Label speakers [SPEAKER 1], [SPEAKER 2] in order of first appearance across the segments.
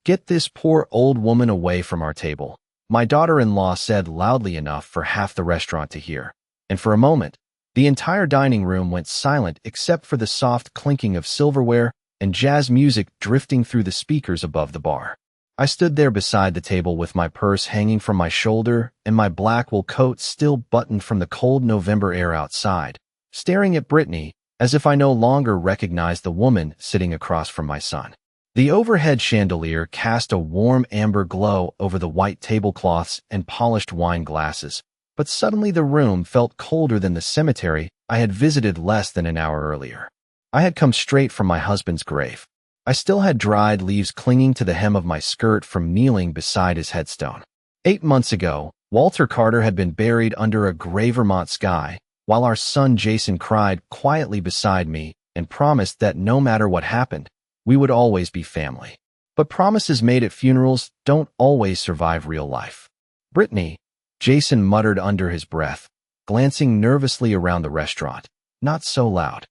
[SPEAKER 1] "Get this poor old woman away from our table," my daughter-in-law said loudly enough for half the restaurant to hear. And for a moment, the entire dining room went silent except for the soft clinking of silverware and jazz music drifting through the speakers above the bar. I stood there beside the table with my purse hanging from my shoulder and my black wool coat still buttoned from the cold November air outside, staring at Brittany as if I no longer recognized the woman sitting across from my son. The overhead chandelier cast a warm amber glow over the white tablecloths and polished wine glasses, but suddenly the room felt colder than the cemetery I had visited less than an hour earlier. I had come straight from my husband's grave. I still had dried leaves clinging to the hem of my skirt from kneeling beside his headstone. 8 months ago, Walter Carter had been buried under a gray Vermont sky, while our son Jason cried quietly beside me and promised that no matter what happened, we would always be family. But promises made at funerals don't always survive real life. "Brittany," Jason muttered under his breath, glancing nervously around the restaurant. Not so loud.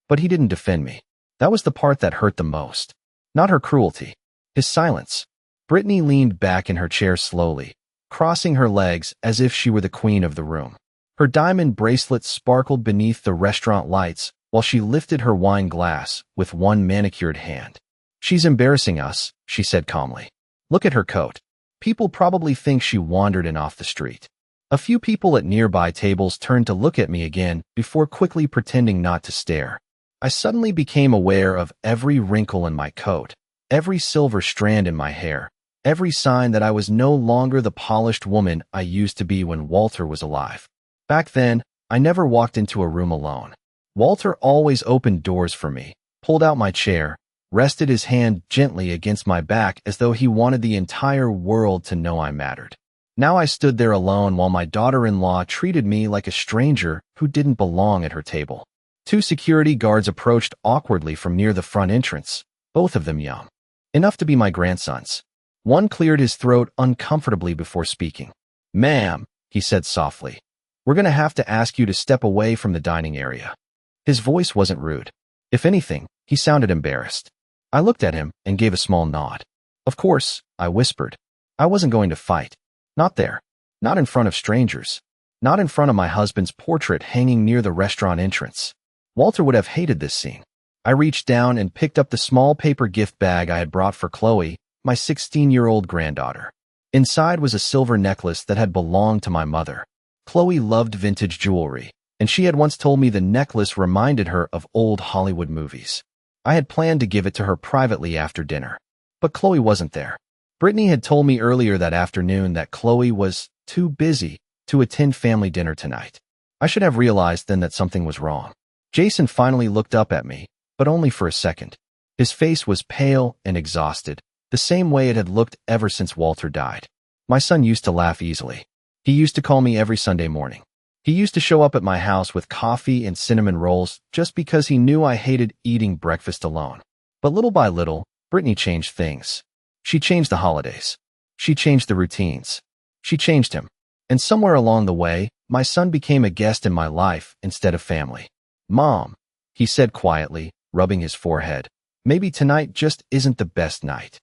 [SPEAKER 1] But he didn't defend me. That was the part that hurt the most. Not her cruelty. His silence. Brittany leaned back in her chair slowly, crossing her legs as if she were the queen of the room. Her diamond bracelet sparkled beneath the restaurant lights while she lifted her wine glass with one manicured hand. "She's embarrassing us," she said calmly. "Look at her coat. People probably think she wandered in off the street." A few people at nearby tables turned to look at me again before quickly pretending not to stare. I suddenly became aware of every wrinkle in my coat, every silver strand in my hair, every sign that I was no longer the polished woman I used to be when Walter was alive. Back then, I never walked into a room alone. Walter always opened doors for me, pulled out my chair, rested his hand gently against my back as though he wanted the entire world to know I mattered. Now I stood there alone while my daughter-in-law treated me like a stranger who didn't belong at her table. 2 security guards approached awkwardly from near the front entrance, both of them young, enough to be my grandsons. One cleared his throat uncomfortably before speaking. "Ma'am," he said softly, "we're going to have to ask you to step away from the dining area." His voice wasn't rude. If anything, he sounded embarrassed. I looked at him and gave a small nod. "Of course," I whispered. "I wasn't going to fight. Not there. Not in front of strangers. Not in front of my husband's portrait hanging near the restaurant entrance." Walter would have hated this scene. I reached down and picked up the small paper gift bag I had brought for Chloe, my 16-year-old granddaughter. Inside was a silver necklace that had belonged to my mother. Chloe loved vintage jewelry, and she had once told me the necklace reminded her of old Hollywood movies. I had planned to give it to her privately after dinner. But Chloe wasn't there. Brittany had told me earlier that afternoon that Chloe was too busy to attend family dinner tonight. I should have realized then that something was wrong. Jason finally looked up at me, but only for a second. His face was pale and exhausted, the same way it had looked ever since Walter died. My son used to laugh easily. He used to call me every Sunday morning. He used to show up at my house with coffee and cinnamon rolls just because he knew I hated eating breakfast alone. But little by little, Brittany changed things. She changed the holidays. She changed the routines. She changed him. And somewhere along the way, my son became a guest in my life instead of family. "Mom," he said quietly, rubbing his forehead, "maybe tonight just isn't the best night."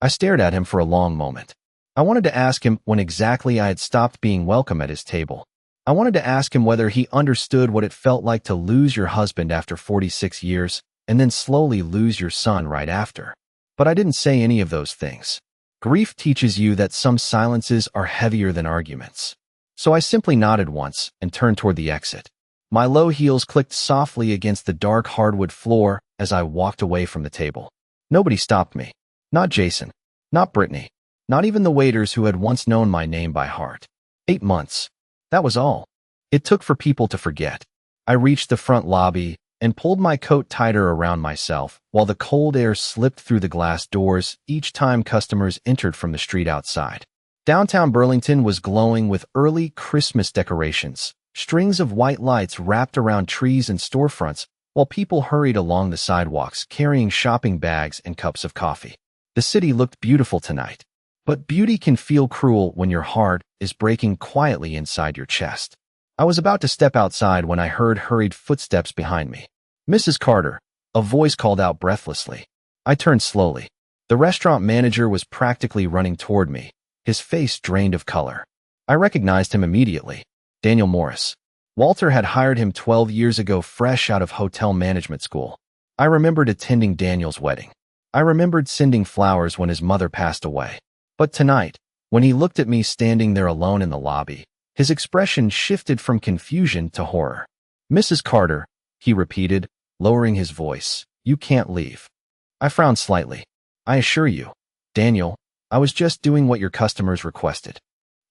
[SPEAKER 1] I stared at him for a long moment. I wanted to ask him when exactly I had stopped being welcome at his table. I wanted to ask him whether he understood what it felt like to lose your husband after 46 years and then slowly lose your son right after. But I didn't say any of those things. Grief teaches you that some silences are heavier than arguments. So I simply nodded once and turned toward the exit. My low heels clicked softly against the dark hardwood floor as I walked away from the table. Nobody stopped me. Not Jason. Not Brittany. Not even the waiters who had once known my name by heart. 8 months. That was all it took for people to forget. I reached the front lobby and pulled my coat tighter around myself while the cold air slipped through the glass doors each time customers entered from the street outside. Downtown Burlington was glowing with early Christmas decorations. Strings of white lights wrapped around trees and storefronts while people hurried along the sidewalks carrying shopping bags and cups of coffee. The city looked beautiful tonight. But beauty can feel cruel when your heart is breaking quietly inside your chest. I was about to step outside when I heard hurried footsteps behind me. "Mrs. Carter," a voice called out breathlessly. I turned slowly. The restaurant manager was practically running toward me, his face drained of color. I recognized him immediately. Daniel Morris. Walter had hired him 12 years ago fresh out of hotel management school. I remembered attending Daniel's wedding. I remembered sending flowers when his mother passed away. But tonight, when he looked at me standing there alone in the lobby, his expression shifted from confusion to horror. "Mrs. Carter," he repeated, lowering his voice, "you can't leave." I frowned slightly. "I assure you, Daniel, I was just doing what your customers requested."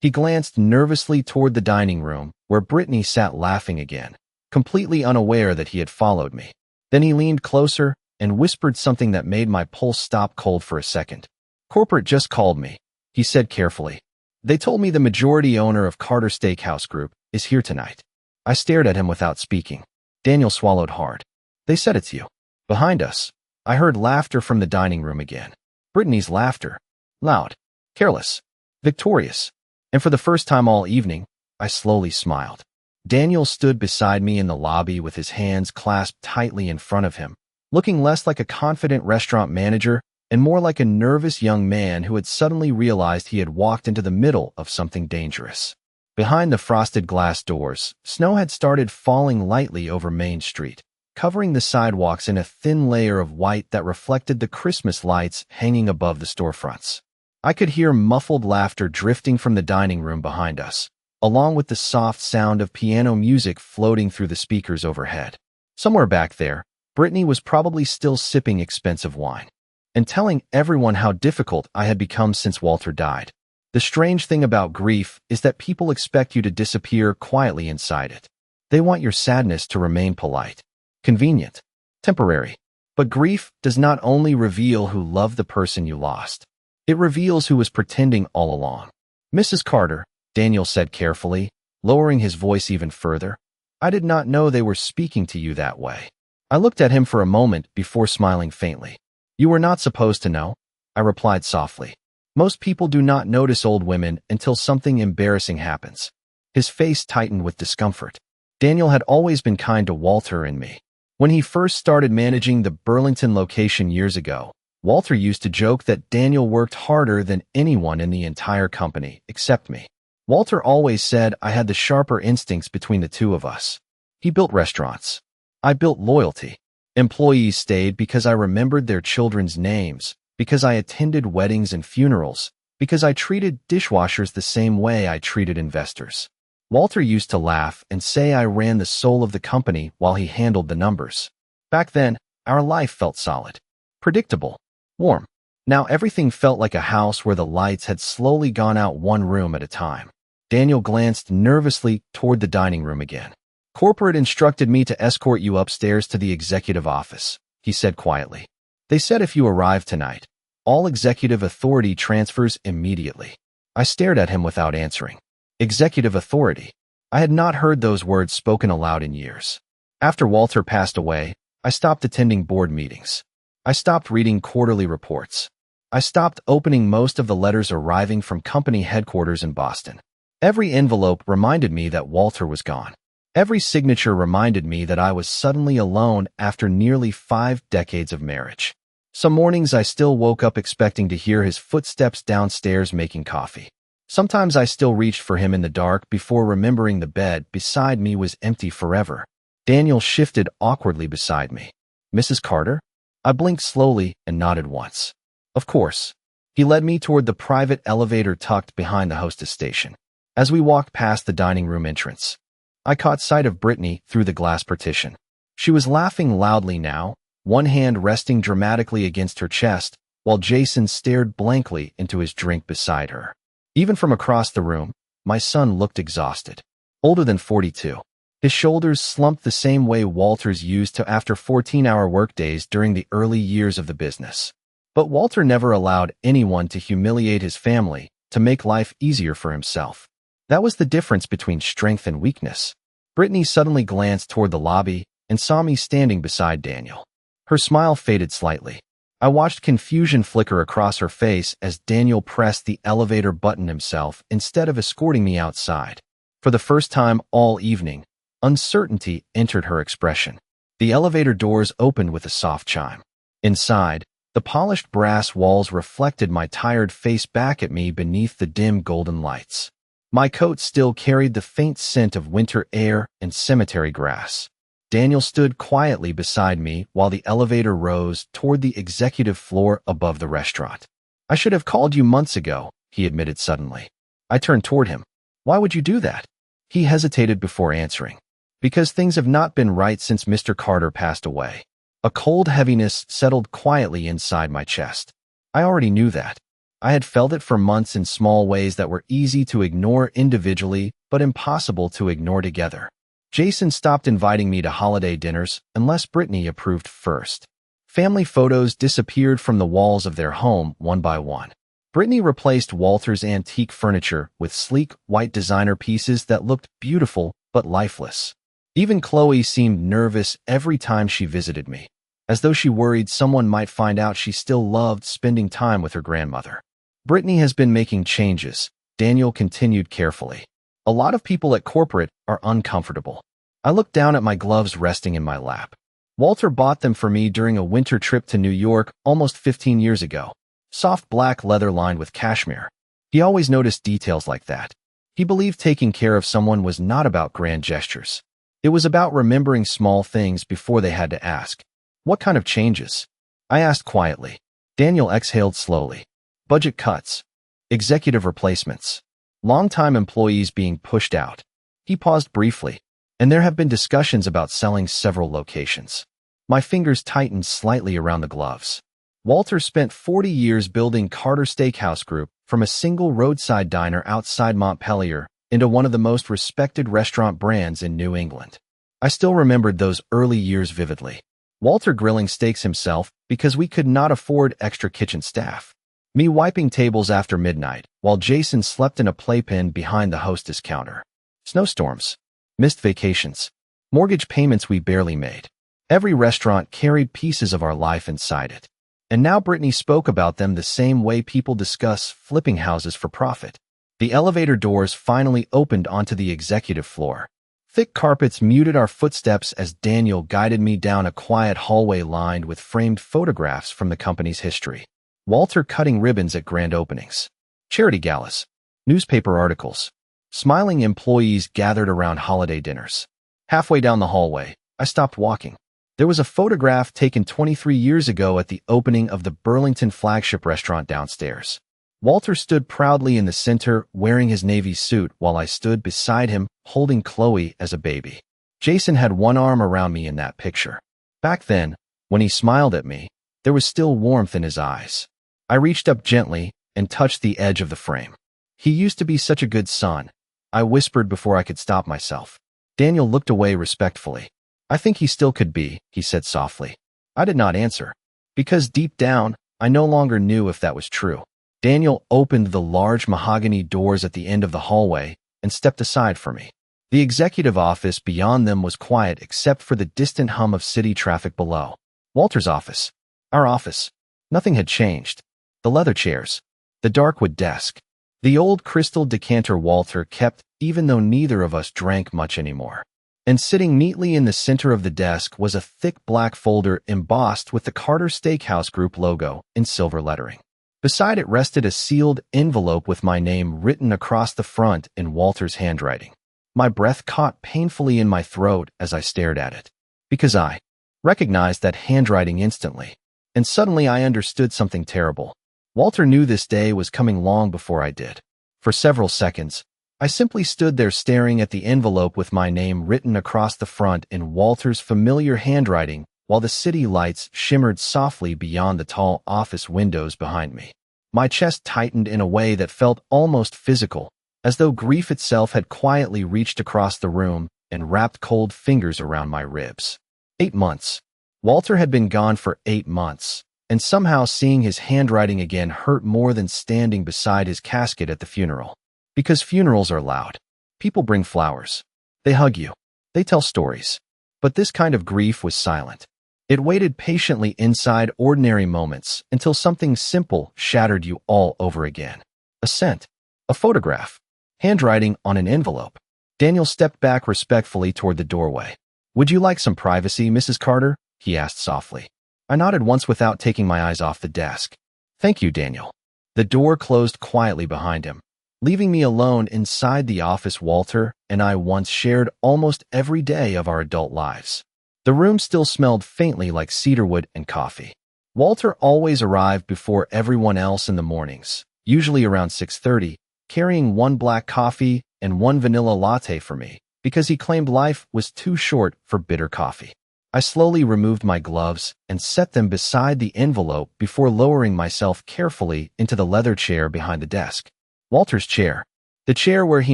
[SPEAKER 1] He glanced nervously toward the dining room, where Brittany sat laughing again, completely unaware that he had followed me. Then he leaned closer and whispered something that made my pulse stop cold for a second. "Corporate just called me," he said carefully. "They told me the majority owner of Carter Steakhouse Group is here tonight." I stared at him without speaking. Daniel swallowed hard. "They said it's you." Behind us, I heard laughter from the dining room again. Brittany's laughter. Loud, careless, victorious. And for the first time all evening, I slowly smiled. Daniel stood beside me in the lobby with his hands clasped tightly in front of him, looking less like a confident restaurant manager and more like a nervous young man who had suddenly realized he had walked into the middle of something dangerous. Behind the frosted glass doors, snow had started falling lightly over Main Street, covering the sidewalks in a thin layer of white that reflected the Christmas lights hanging above the storefronts. I could hear muffled laughter drifting from the dining room behind us, along with the soft sound of piano music floating through the speakers overhead. Somewhere back there, Brittany was probably still sipping expensive wine and telling everyone how difficult I had become since Walter died. The strange thing about grief is that people expect you to disappear quietly inside it. They want your sadness to remain polite, convenient, temporary. But grief does not only reveal who loved the person you lost. It reveals who was pretending all along. "Mrs. Carter," Daniel said carefully, lowering his voice even further, "I did not know they were speaking to you that way." I looked at him for a moment before smiling faintly. "You were not supposed to know," I replied softly. "Most people do not notice old women until something embarrassing happens." His face tightened with discomfort. Daniel had always been kind to Walter and me. When he first started managing the Burlington location years ago, Walter used to joke that Daniel worked harder than anyone in the entire company, except me. Walter always said I had the sharper instincts between the two of us. He built restaurants. I built loyalty. Employees stayed because I remembered their children's names, because I attended weddings and funerals, because I treated dishwashers the same way I treated investors. Walter used to laugh and say I ran the soul of the company while he handled the numbers. Back then, our life felt solid, predictable, warm. Now everything felt like a house where the lights had slowly gone out one room at a time. Daniel glanced nervously toward the dining room again. "Corporate instructed me to escort you upstairs to the executive office," he said quietly. "They said if you arrive tonight, all executive authority transfers immediately." I stared at him without answering. Executive authority. I had not heard those words spoken aloud in years. After Walter passed away, I stopped attending board meetings. I stopped reading quarterly reports. I stopped opening most of the letters arriving from company headquarters in Boston. Every envelope reminded me that Walter was gone. Every signature reminded me that I was suddenly alone after nearly 5 decades of marriage. Some mornings I still woke up expecting to hear his footsteps downstairs making coffee. Sometimes I still reached for him in the dark before remembering the bed beside me was empty forever. Daniel shifted awkwardly beside me. "Mrs. Carter?" I blinked slowly and nodded once. "Of course." He led me toward the private elevator tucked behind the hostess station. As we walked past the dining room entrance, I caught sight of Brittany through the glass partition. She was laughing loudly now, one hand resting dramatically against her chest, while Jason stared blankly into his drink beside her. Even from across the room, my son looked exhausted. Older than 42. His shoulders slumped the same way Walter's used to after 14-hour workdays during the early years of the business. But Walter never allowed anyone to humiliate his family to make life easier for himself. That was the difference between strength and weakness. Brittany suddenly glanced toward the lobby and saw me standing beside Daniel. Her smile faded slightly. I watched confusion flicker across her face as Daniel pressed the elevator button himself instead of escorting me outside. For the first time all evening, uncertainty entered her expression. The elevator doors opened with a soft chime. Inside, The polished brass walls reflected my tired face back at me beneath the dim golden lights. My coat still carried the faint scent of winter air and cemetery grass. Daniel stood quietly beside me while the elevator rose toward the executive floor above the restaurant. "I should have called you months ago," he admitted suddenly. I turned toward him. "Why would you do that?" He hesitated before answering. "Because things have not been right since Mr. Carter passed away." A cold heaviness settled quietly inside my chest. I already knew that. I had felt it for months in small ways that were easy to ignore individually but impossible to ignore together. Jason stopped inviting me to holiday dinners unless Brittany approved first. Family photos disappeared from the walls of their home one by one. Brittany replaced Walter's antique furniture with sleek, white designer pieces that looked beautiful but lifeless. Even Chloe seemed nervous every time she visited me, as though she worried someone might find out she still loved spending time with her grandmother. "Brittany has been making changes," Daniel continued carefully. "A lot of people at corporate are uncomfortable." I looked down at my gloves resting in my lap. Walter bought them for me during a winter trip to New York almost 15 years ago. Soft black leather lined with cashmere. He always noticed details like that. He believed taking care of someone was not about grand gestures. It was about remembering small things before they had to ask. "What kind of changes?" I asked quietly. Daniel exhaled slowly. "Budget cuts. Executive replacements. Longtime employees being pushed out." He paused briefly. "And there have been discussions about selling several locations." My fingers tightened slightly around the gloves. Walter spent 40 years building Carter Steakhouse Group from a single roadside diner outside Montpelier into one of the most respected restaurant brands in New England. I still remembered those early years vividly. Walter grilling steaks himself because we could not afford extra kitchen staff. Me wiping tables after midnight while Jason slept in a playpen behind the hostess counter. Snowstorms. Missed vacations. Mortgage payments we barely made. Every restaurant carried pieces of our life inside it. And now Brittany spoke about them the same way people discuss flipping houses for profit. The elevator doors finally opened onto the executive floor. Thick carpets muted our footsteps as Daniel guided me down a quiet hallway lined with framed photographs from the company's history. Walter cutting ribbons at grand openings. Charity galas. Newspaper articles. Smiling employees gathered around holiday dinners. Halfway down the hallway, I stopped walking. There was a photograph taken 23 years ago at the opening of the Burlington flagship restaurant downstairs. Walter stood proudly in the center, wearing his navy suit, while I stood beside him, holding Chloe as a baby. Jason had one arm around me in that picture. Back then, when he smiled at me, there was still warmth in his eyes. I reached up gently and touched the edge of the frame. "He used to be such a good son," I whispered before I could stop myself. Daniel looked away respectfully. "I think he still could be," he said softly. I did not answer, because deep down, I no longer knew if that was true. Daniel opened the large mahogany doors at the end of the hallway and stepped aside for me. The executive office beyond them was quiet except for the distant hum of city traffic below. Walter's office. Our office. Nothing had changed. The leather chairs. The dark wood desk. The old crystal decanter Walter kept, even though neither of us drank much anymore. And sitting neatly in the center of the desk was a thick black folder embossed with the Carter Steakhouse Group logo in silver lettering. Beside it rested a sealed envelope with my name written across the front in Walter's handwriting. My breath caught painfully in my throat as I stared at it, because I recognized that handwriting instantly. And suddenly I understood something terrible. Walter knew this day was coming long before I did. For several seconds, I simply stood there staring at the envelope with my name written across the front in Walter's familiar handwriting while the city lights shimmered softly beyond the tall office windows behind me. My chest tightened in a way that felt almost physical, as though grief itself had quietly reached across the room and wrapped cold fingers around my ribs. 8 months. Walter had been gone for 8 months. And somehow seeing his handwriting again hurt more than standing beside his casket at the funeral. Because funerals are loud. People bring flowers. They hug you. They tell stories. But this kind of grief was silent. It waited patiently inside ordinary moments until something simple shattered you all over again. A scent. A photograph. Handwriting on an envelope. Daniel stepped back respectfully toward the doorway. "Would you like some privacy, Mrs. Carter?" he asked softly. I nodded once without taking my eyes off the desk. Thank you, Daniel. The door closed quietly behind him, leaving me alone inside the office Walter and I once shared almost every day of our adult lives. The room still smelled faintly like cedarwood and coffee. Walter always arrived before everyone else in the mornings, usually around 6:30, carrying one black coffee and one vanilla latte for me, because he claimed life was too short for bitter coffee. I slowly removed my gloves and set them beside the envelope before lowering myself carefully into the leather chair behind the desk. Walter's chair. The chair where he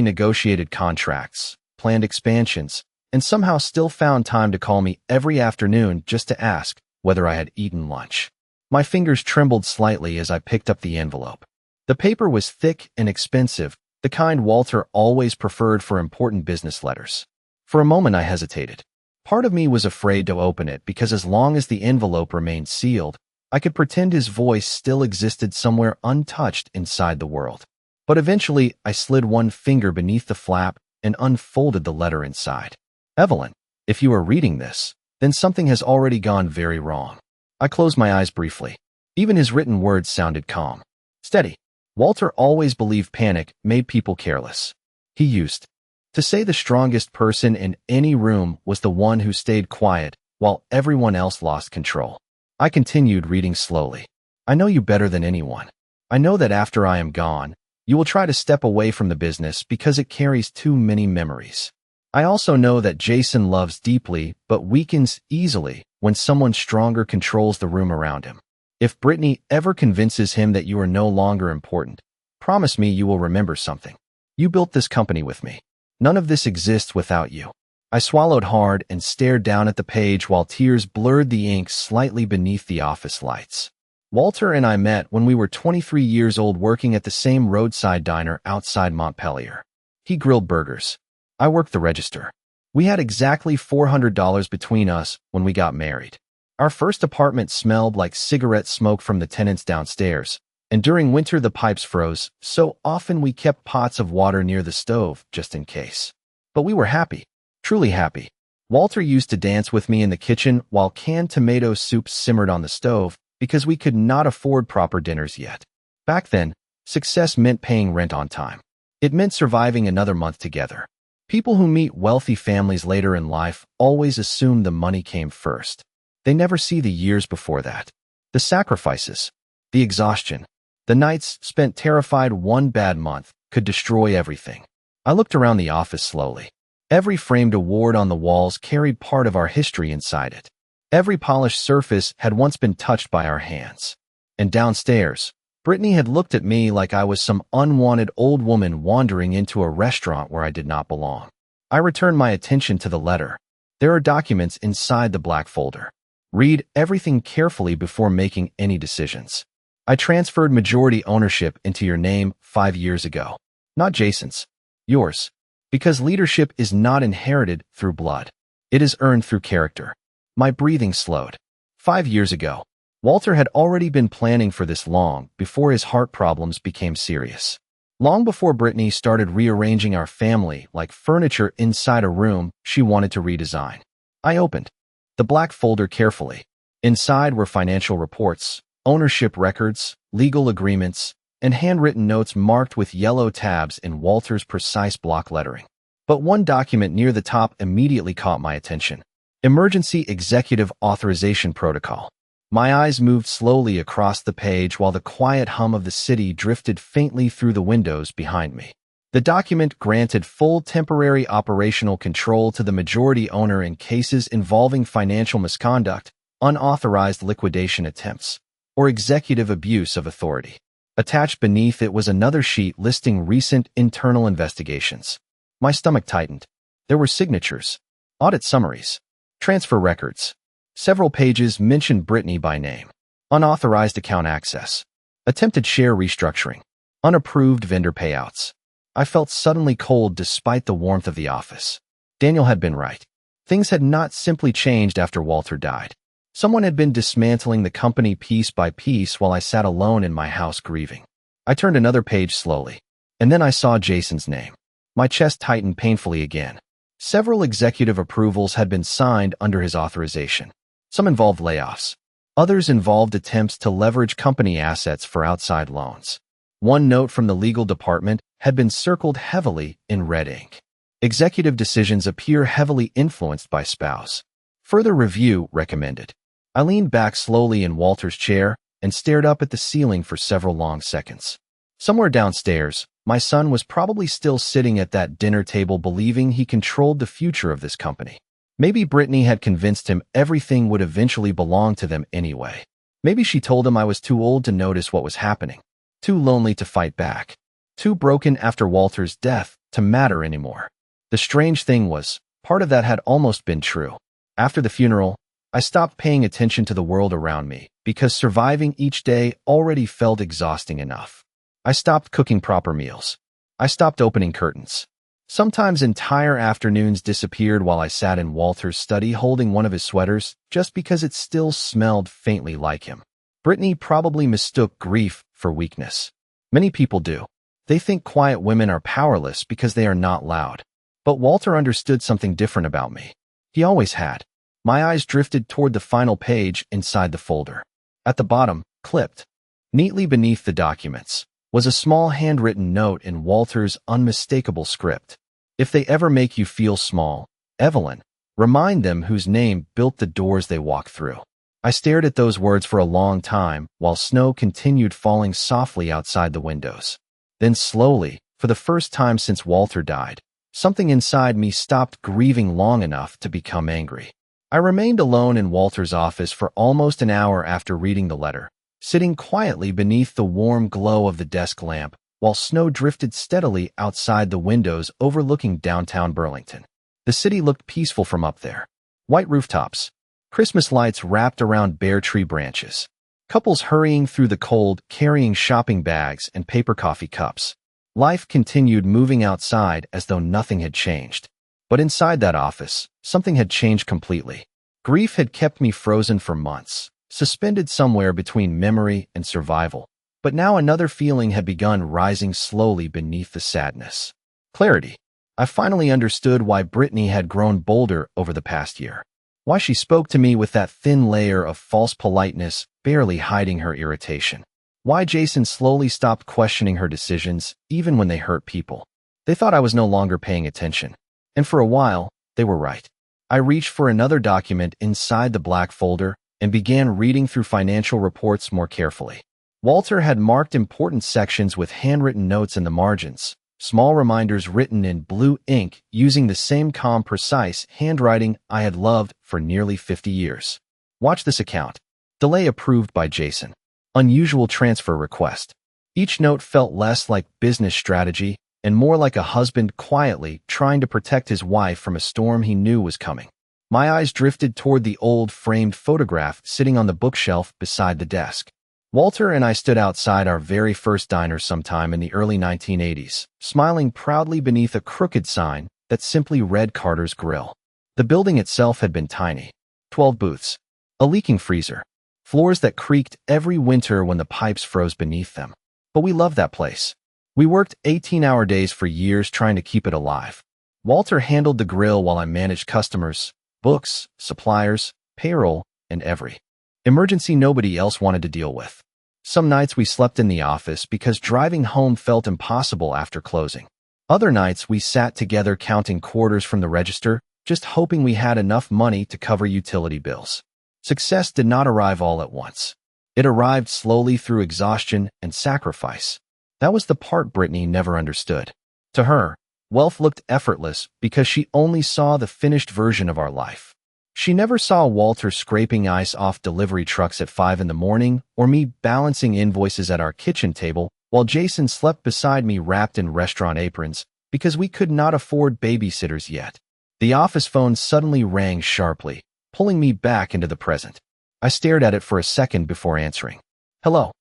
[SPEAKER 1] negotiated contracts, planned expansions, and somehow still found time to call me every afternoon just to ask whether I had eaten lunch. My fingers trembled slightly as I picked up the envelope. The paper was thick and expensive, the kind Walter always preferred for important business letters. For a moment I hesitated. Part of me was afraid to open it because as long as the envelope remained sealed, I could pretend his voice still existed somewhere untouched inside the world. But eventually, I slid one finger beneath the flap and unfolded the letter inside. Evelyn, if you are reading this, then something has already gone very wrong. I closed my eyes briefly. Even his written words sounded calm. Steady. Walter always believed panic made people careless. He used to say the strongest person in any room was the one who stayed quiet while everyone else lost control. I continued reading slowly. I know you better than anyone. I know that after I am gone, you will try to step away from the business because it carries too many memories. I also know that Jason loves deeply but weakens easily when someone stronger controls the room around him. If Brittany ever convinces him that you are no longer important, promise me you will remember something. You built this company with me. None of this exists without you. I swallowed hard and stared down at the page while tears blurred the ink slightly beneath the office lights. Walter and I met when we were 23 years old working at the same roadside diner outside Montpelier. He grilled burgers. I worked the register. We had exactly $400 between us when we got married. Our first apartment smelled like cigarette smoke from the tenants downstairs, and during winter the pipes froze, so often we kept pots of water near the stove just in case. But we were happy, truly happy. Walter used to dance with me in the kitchen while canned tomato soup simmered on the stove because we could not afford proper dinners yet. Back then, success meant paying rent on time. It meant surviving another month together. People who meet wealthy families later in life always assume the money came first. They never see the years before that. The sacrifices, the exhaustion, the nights spent terrified one bad month could destroy everything. I looked around the office slowly. Every framed award on the walls carried part of our history inside it. Every polished surface had once been touched by our hands. And downstairs, Brittany had looked at me like I was some unwanted old woman wandering into a restaurant where I did not belong. I returned my attention to the letter. There are documents inside the black folder. Read everything carefully before making any decisions. I transferred majority ownership into your name 5 years ago. Not Jason's. Yours. Because leadership is not inherited through blood. It is earned through character. My breathing slowed. 5 years ago. Walter had already been planning for this long before his heart problems became serious. Long before Brittany started rearranging our family like furniture inside a room she wanted to redesign. I opened the black folder carefully. Inside were financial reports, ownership records, legal agreements, and handwritten notes marked with yellow tabs in Walter's precise block lettering. But one document near the top immediately caught my attention. Emergency Executive Authorization Protocol. My eyes moved slowly across the page while the quiet hum of the city drifted faintly through the windows behind me. The document granted full temporary operational control to the majority owner in cases involving financial misconduct, unauthorized liquidation attempts, or executive abuse of authority. Attached beneath it was another sheet listing recent internal investigations. My stomach tightened. There were signatures, audit summaries, transfer records. Several pages mentioned Brittany by name. Unauthorized account access. Attempted share restructuring. Unapproved vendor payouts. I felt suddenly cold despite the warmth of the office. Daniel had been right. Things had not simply changed after Walter died. Someone had been dismantling the company piece by piece while I sat alone in my house grieving. I turned another page slowly, and then I saw Jason's name. My chest tightened painfully again. Several executive approvals had been signed under his authorization. Some involved layoffs. Others involved attempts to leverage company assets for outside loans. One note from the legal department had been circled heavily in red ink. Executive decisions appear heavily influenced by spouse. Further review recommended. I leaned back slowly in Walter's chair and stared up at the ceiling for several long seconds. Somewhere downstairs, my son was probably still sitting at that dinner table believing he controlled the future of this company. Maybe Brittany had convinced him everything would eventually belong to them anyway. Maybe she told him I was too old to notice what was happening, too lonely to fight back, too broken after Walter's death to matter anymore. The strange thing was, part of that had almost been true. After the funeral, I stopped paying attention to the world around me because surviving each day already felt exhausting enough. I stopped cooking proper meals. I stopped opening curtains. Sometimes entire afternoons disappeared while I sat in Walter's study holding one of his sweaters just because it still smelled faintly like him. Brittany probably mistook grief for weakness. Many people do. They think quiet women are powerless because they are not loud. But Walter understood something different about me. He always had. My eyes drifted toward the final page inside the folder. At the bottom, clipped neatly beneath the documents, was a small handwritten note in Walter's unmistakable script. If they ever make you feel small, Evelyn, remind them whose name built the doors they walk through. I stared at those words for a long time while snow continued falling softly outside the windows. Then slowly, for the first time since Walter died, something inside me stopped grieving long enough to become angry. I remained alone in Walter's office for almost an hour after reading the letter, sitting quietly beneath the warm glow of the desk lamp while snow drifted steadily outside the windows overlooking downtown Burlington. The city looked peaceful from up there. White rooftops, Christmas lights wrapped around bare tree branches, couples hurrying through the cold carrying shopping bags and paper coffee cups. Life continued moving outside as though nothing had changed. But inside that office, something had changed completely. Grief had kept me frozen for months, suspended somewhere between memory and survival. But now another feeling had begun rising slowly beneath the sadness. Clarity. I finally understood why Brittany had grown bolder over the past year. Why she spoke to me with that thin layer of false politeness, barely hiding her irritation. Why Jason slowly stopped questioning her decisions, even when they hurt people. They thought I was no longer paying attention. And for a while, they were right. I reached for another document inside the black folder and began reading through financial reports more carefully. Walter had marked important sections with handwritten notes in the margins, small reminders written in blue ink using the same calm, precise handwriting I had loved for nearly 50 years. Watch this account. Delay approved by Jason. Unusual transfer request. Each note felt less like business strategy and more like a husband quietly trying to protect his wife from a storm he knew was coming. My eyes drifted toward the old framed photograph sitting on the bookshelf beside the desk. Walter and I stood outside our very first diner sometime in the early 1980s, smiling proudly beneath a crooked sign that simply read Carter's Grill. The building itself had been tiny. 12 booths, a leaking freezer, floors that creaked every winter when the pipes froze beneath them. But we loved that place. We worked 18-hour days for years trying to keep it alive. Walter handled the grill while I managed customers, books, suppliers, payroll, and every emergency nobody else wanted to deal with. Some nights we slept in the office because driving home felt impossible after closing. Other nights we sat together counting quarters from the register, just hoping we had enough money to cover utility bills. Success did not arrive all at once. It arrived slowly through exhaustion and sacrifice. That was the part Brittany never understood. To her, wealth looked effortless because she only saw the finished version of our life. She never saw Walter scraping ice off delivery trucks at 5 in the morning or me balancing invoices at our kitchen table while Jason slept beside me wrapped in restaurant aprons because we could not afford babysitters yet. The office phone suddenly rang sharply, pulling me back into the present. I stared at it for a second before answering. Hello.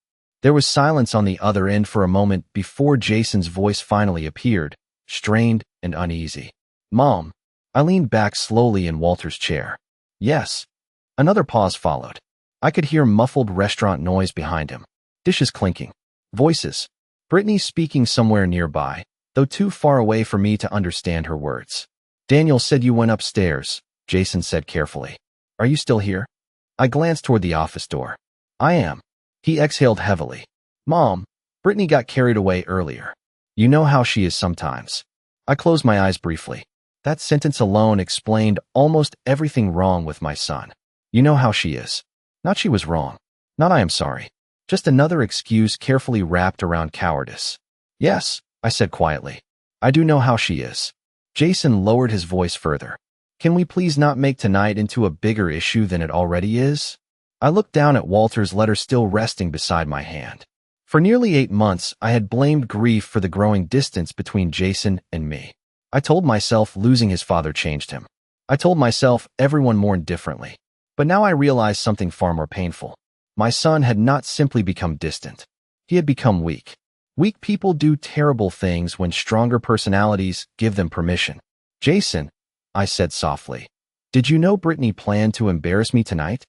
[SPEAKER 1] There was silence on the other end for a moment before Jason's voice finally appeared, strained and uneasy. Mom. I leaned back slowly in Walter's chair. Yes. Another pause followed. I could hear muffled restaurant noise behind him. Dishes clinking. Voices. Brittany speaking somewhere nearby, though too far away for me to understand her words. Daniel said you went upstairs, Jason said carefully. Are you still here? I glanced toward the office door. I am. He exhaled heavily. Mom, Brittany got carried away earlier. You know how she is sometimes. I closed my eyes briefly. That sentence alone explained almost everything wrong with my son. You know how she is. Not she was wrong. Not I am sorry. Just another excuse carefully wrapped around cowardice. Yes, I said quietly. I do know how she is. Jason lowered his voice further. Can we please not make tonight into a bigger issue than it already is? I looked down at Walter's letter still resting beside my hand. For nearly 8 months, I had blamed grief for the growing distance between Jason and me. I told myself losing his father changed him. I told myself everyone mourned differently. But now I realized something far more painful. My son had not simply become distant. He had become weak. Weak people do terrible things when stronger personalities give them permission. Jason, I said softly, did you know Brittany planned to embarrass me tonight?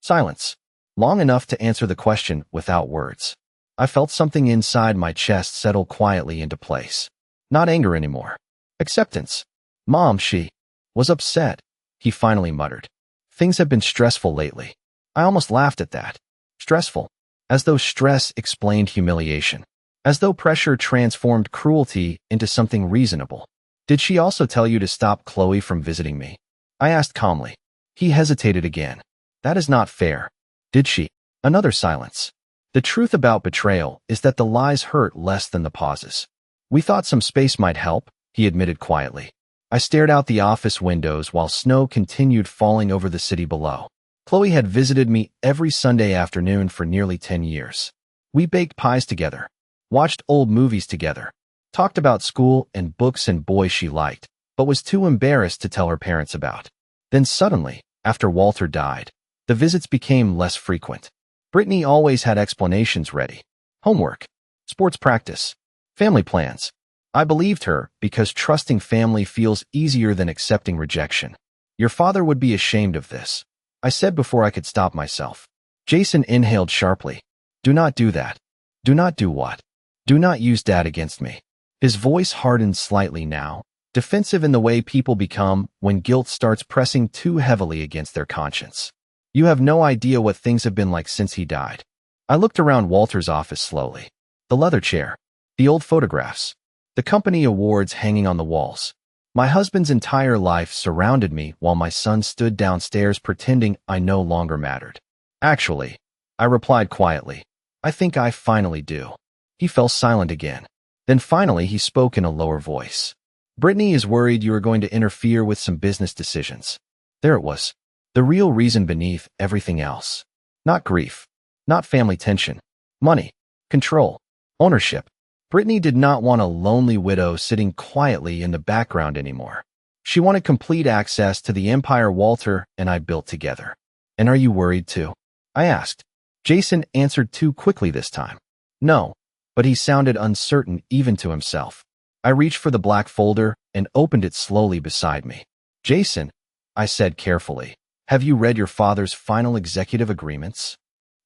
[SPEAKER 1] Silence. Long enough to answer the question without words. I felt something inside my chest settle quietly into place. Not anger anymore. Acceptance. Mom, she was upset, he finally muttered. Things have been stressful lately. I almost laughed at that. Stressful. As though stress explained humiliation. As though pressure transformed cruelty into something reasonable. Did she also tell you to stop Chloe from visiting me? I asked calmly. He hesitated again. That is not fair. Did she? Another silence. The truth about betrayal is that the lies hurt less than the pauses. We thought some space might help, he admitted quietly. I stared out the office windows while snow continued falling over the city below. Chloe had visited me every Sunday afternoon for nearly 10 years. We baked pies together, watched old movies together, talked about school and books and boys she liked, but was too embarrassed to tell her parents about. Then suddenly, after Walter died, the visits became less frequent. Brittany always had explanations ready. Homework, sports practice, family plans. I believed her because trusting family feels easier than accepting rejection. Your father would be ashamed of this, I said before I could stop myself. Jason inhaled sharply. Do not do that. Do not do what? Do not use Dad against me. His voice hardened slightly now, defensive in the way people become when guilt starts pressing too heavily against their conscience. You have no idea what things have been like since he died. I looked around Walter's office slowly. The leather chair, the old photographs, the company awards hanging on the walls. My husband's entire life surrounded me while my son stood downstairs pretending I no longer mattered. Actually, I replied quietly, I think I finally do. He fell silent again. Then finally he spoke in a lower voice. Brittany is worried you are going to interfere with some business decisions. There it was. The real reason beneath everything else. Not grief. Not family tension. Money. Control. Ownership. Brittany did not want a lonely widow sitting quietly in the background anymore. She wanted complete access to the empire Walter and I built together. And are you worried too? I asked. Jason answered too quickly this time. No, but he sounded uncertain even to himself. I reached for the black folder and opened it slowly beside me. Jason, I said carefully, have you read your father's final executive agreements?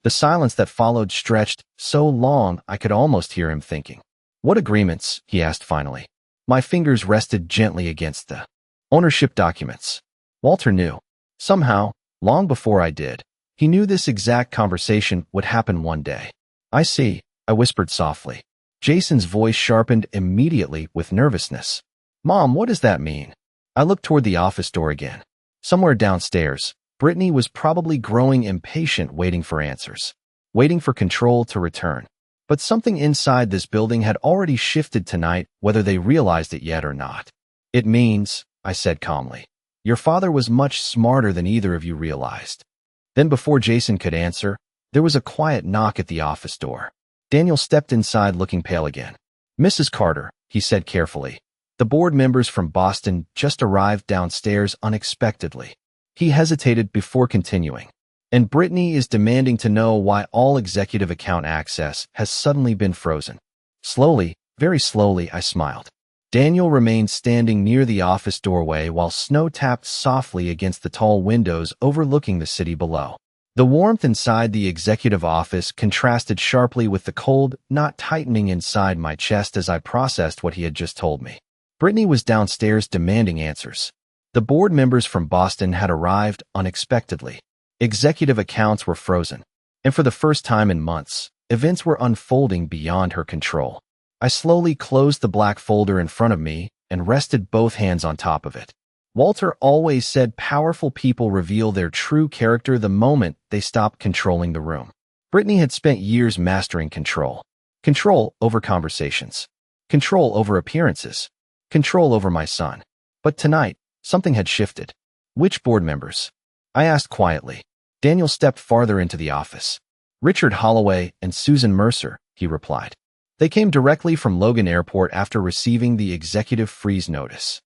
[SPEAKER 1] The silence that followed stretched so long I could almost hear him thinking. What agreements? He asked finally. My fingers rested gently against the ownership documents. Walter knew. Somehow, long before I did, he knew this exact conversation would happen one day. I see, I whispered softly. Jason's voice sharpened immediately with nervousness. Mom, what does that mean? I looked toward the office door again. Somewhere downstairs, Brittany was probably growing impatient waiting for answers, waiting for control to return. But something inside this building had already shifted tonight, whether they realized it yet or not. It means, I said calmly, your father was much smarter than either of you realized. Then before Jason could answer, there was a quiet knock at the office door. Daniel stepped inside looking pale again. Mrs. Carter, he said carefully. The board members from Boston just arrived downstairs unexpectedly. He hesitated before continuing. And Brittany is demanding to know why all executive account access has suddenly been frozen. Slowly, very slowly, I smiled. Daniel remained standing near the office doorway while snow tapped softly against the tall windows overlooking the city below. The warmth inside the executive office contrasted sharply with the cold, not tightening inside my chest as I processed what he had just told me. Brittany was downstairs demanding answers. The board members from Boston had arrived unexpectedly. Executive accounts were frozen, and for the first time in months, events were unfolding beyond her control. I slowly closed the black folder in front of me and rested both hands on top of it. Walter always said powerful people reveal their true character the moment they stop controlling the room. Brittany had spent years mastering control. Control over conversations. Control over appearances. Control over my son. But tonight, something had shifted. Which board members? I asked quietly. Daniel stepped farther into the office. Richard Holloway and Susan Mercer, he replied. They came directly from Logan Airport after receiving the executive freeze notice.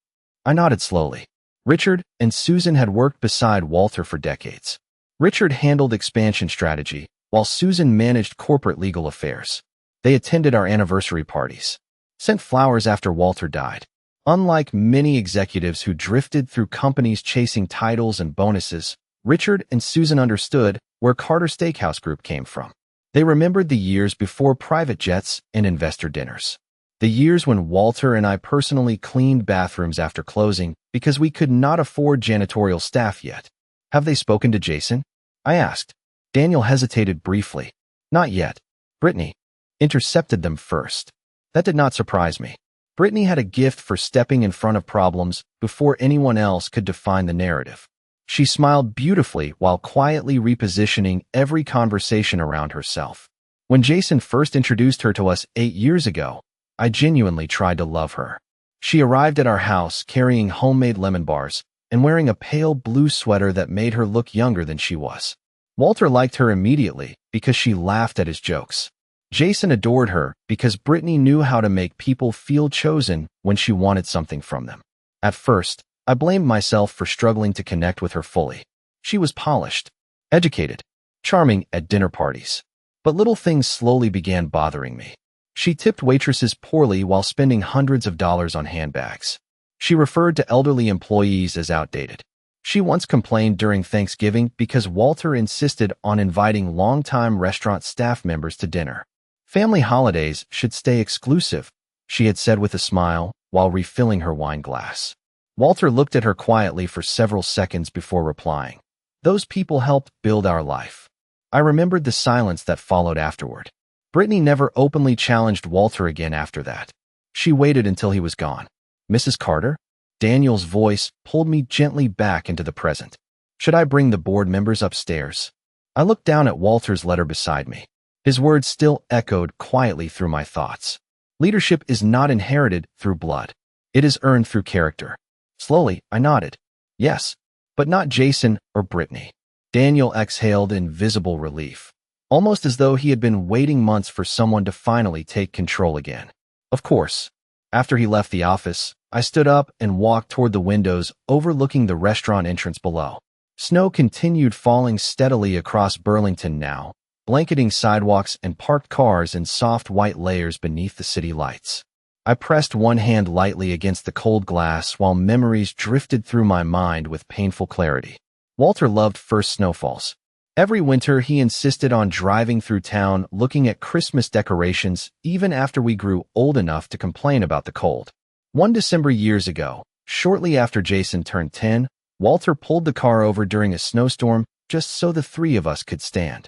[SPEAKER 1] I nodded slowly. Richard and Susan had worked beside Walter for decades. Richard handled expansion strategy, while Susan managed corporate legal affairs. They attended our anniversary parties, sent flowers after Walter died. Unlike many executives who drifted through companies chasing titles and bonuses, Richard and Susan understood where Carter Steakhouse Group came from. They remembered the years before private jets and investor dinners. The years when Walter and I personally cleaned bathrooms after closing because we could not afford janitorial staff yet. Have they spoken to Jason? I asked. Daniel hesitated briefly. Not yet. Brittany intercepted them first. That did not surprise me. Brittany had a gift for stepping in front of problems before anyone else could define the narrative. She smiled beautifully while quietly repositioning every conversation around herself. When Jason first introduced her to us 8 years ago, I genuinely tried to love her. She arrived at our house carrying homemade lemon bars and wearing a pale blue sweater that made her look younger than she was. Walter liked her immediately because she laughed at his jokes. Jason adored her because Brittany knew how to make people feel chosen when she wanted something from them. At first, I blamed myself for struggling to connect with her fully. She was polished, educated, charming at dinner parties. But little things slowly began bothering me. She tipped waitresses poorly while spending hundreds of dollars on handbags. She referred to elderly employees as outdated. She once complained during Thanksgiving because Walter insisted on inviting longtime restaurant staff members to dinner. Family holidays should stay exclusive, she had said with a smile while refilling her wine glass. Walter looked at her quietly for several seconds before replying. Those people helped build our life. I remembered the silence that followed afterward. Brittany never openly challenged Walter again after that. She waited until he was gone. Mrs. Carter? Daniel's voice pulled me gently back into the present. Should I bring the board members upstairs? I looked down at Walter's letter beside me. His words still echoed quietly through my thoughts. Leadership is not inherited through blood. It is earned through character. Slowly, I nodded. Yes, but not Jason or Brittany. Daniel exhaled in visible relief, almost as though he had been waiting months for someone to finally take control again. Of course. After he left the office, I stood up and walked toward the windows overlooking the restaurant entrance below. Snow continued falling steadily across Burlington now, blanketing sidewalks and parked cars in soft white layers beneath the city lights. I pressed one hand lightly against the cold glass while memories drifted through my mind with painful clarity. Walter loved first snowfalls. Every winter, he insisted on driving through town looking at Christmas decorations even after we grew old enough to complain about the cold. One December years ago, shortly after Jason turned 10, Walter pulled the car over during a snowstorm just so the three of us could stand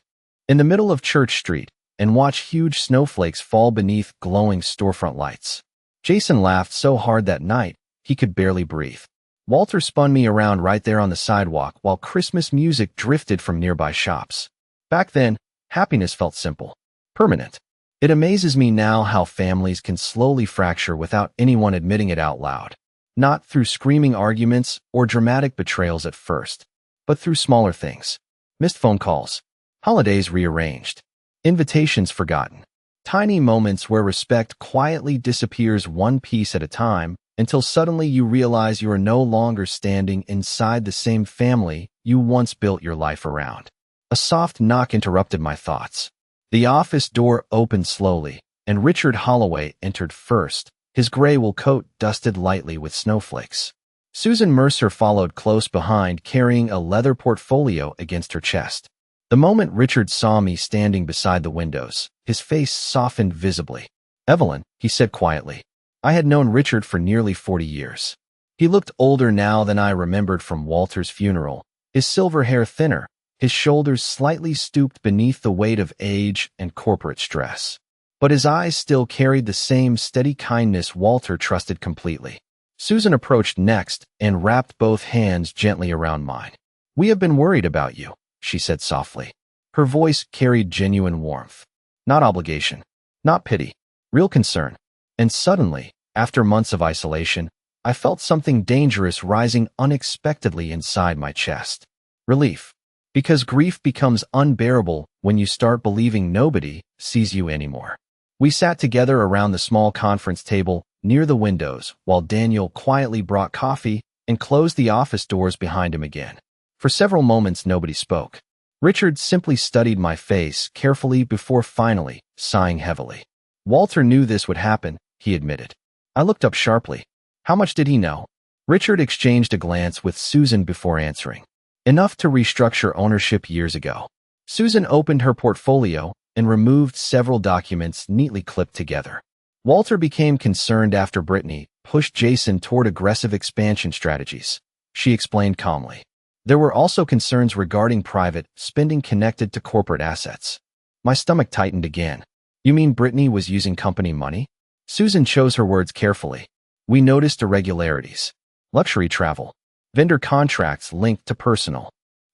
[SPEAKER 1] in the middle of Church Street and watch huge snowflakes fall beneath glowing storefront lights. Jason laughed so hard that night, he could barely breathe. Walter spun me around right there on the sidewalk while Christmas music drifted from nearby shops. Back then, happiness felt simple, permanent. It amazes me now how families can slowly fracture without anyone admitting it out loud. Not through screaming arguments or dramatic betrayals at first, but through smaller things. Missed phone calls, holidays rearranged, invitations forgotten. Tiny moments where respect quietly disappears one piece at a time until suddenly you realize you are no longer standing inside the same family you once built your life around. A soft knock interrupted my thoughts. The office door opened slowly, and Richard Holloway entered first, his gray wool coat dusted lightly with snowflakes. Susan Mercer followed close behind, carrying a leather portfolio against her chest. The moment Richard saw me standing beside the windows, his face softened visibly. "Evelyn," he said quietly. I had known Richard for nearly 40 years. He looked older now than I remembered from Walter's funeral, his silver hair thinner, His shoulders slightly stooped beneath the weight of age and corporate stress. But his eyes still carried the same steady kindness Walter trusted completely. Susan approached next and wrapped both hands gently around mine. "We have been worried about you," she said softly. Her voice carried genuine warmth. Not obligation, not pity, real concern. And suddenly, after months of isolation, I felt something dangerous rising unexpectedly inside my chest. Relief. Because grief becomes unbearable when you start believing nobody sees you anymore. We sat together around the small conference table near the windows while Daniel quietly brought coffee and closed the office doors behind him again. For several moments, nobody spoke. Richard simply studied my face carefully before finally sighing heavily. Walter knew this would happen, he admitted. I looked up sharply. How much did he know? Richard exchanged a glance with Susan before answering. Enough to restructure ownership years ago. Susan opened her portfolio and removed several documents neatly clipped together. Walter became concerned after Brittany pushed Jason toward aggressive expansion strategies. She explained calmly. There were also concerns regarding private spending connected to corporate assets. My stomach tightened again. You mean Brittany was using company money? Susan chose her words carefully. We noticed irregularities. Luxury travel. Vendor contracts linked to personal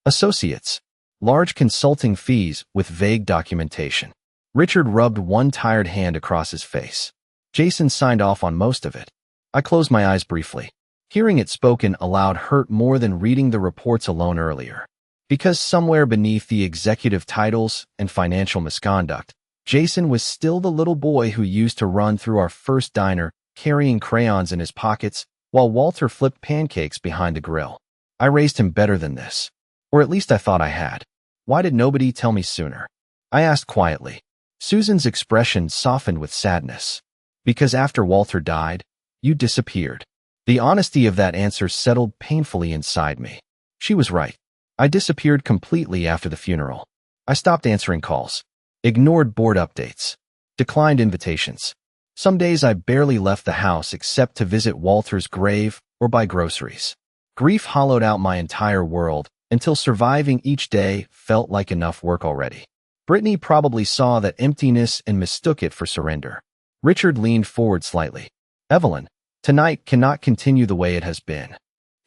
[SPEAKER 1] associates. Large consulting fees with vague documentation. Richard rubbed one tired hand across his face. Jason signed off on most of it. I closed my eyes briefly. Hearing it spoken aloud hurt more than reading the reports alone earlier. Because somewhere beneath the executive titles and financial misconduct, Jason was still the little boy who used to run through our first diner carrying crayons in his pockets while Walter flipped pancakes behind the grill. I raised him better than this. Or at least I thought I had. Why did nobody tell me sooner? I asked quietly. Susan's expression softened with sadness. Because after Walter died, you disappeared. The honesty of that answer settled painfully inside me. She was right. I disappeared completely after the funeral. I stopped answering calls, ignored board updates, declined invitations. Some days I barely left the house except to visit Walter's grave or buy groceries. Grief hollowed out my entire world until surviving each day felt like enough work already. Brittany probably saw that emptiness and mistook it for surrender. Richard leaned forward slightly. Evelyn, tonight cannot continue the way it has been.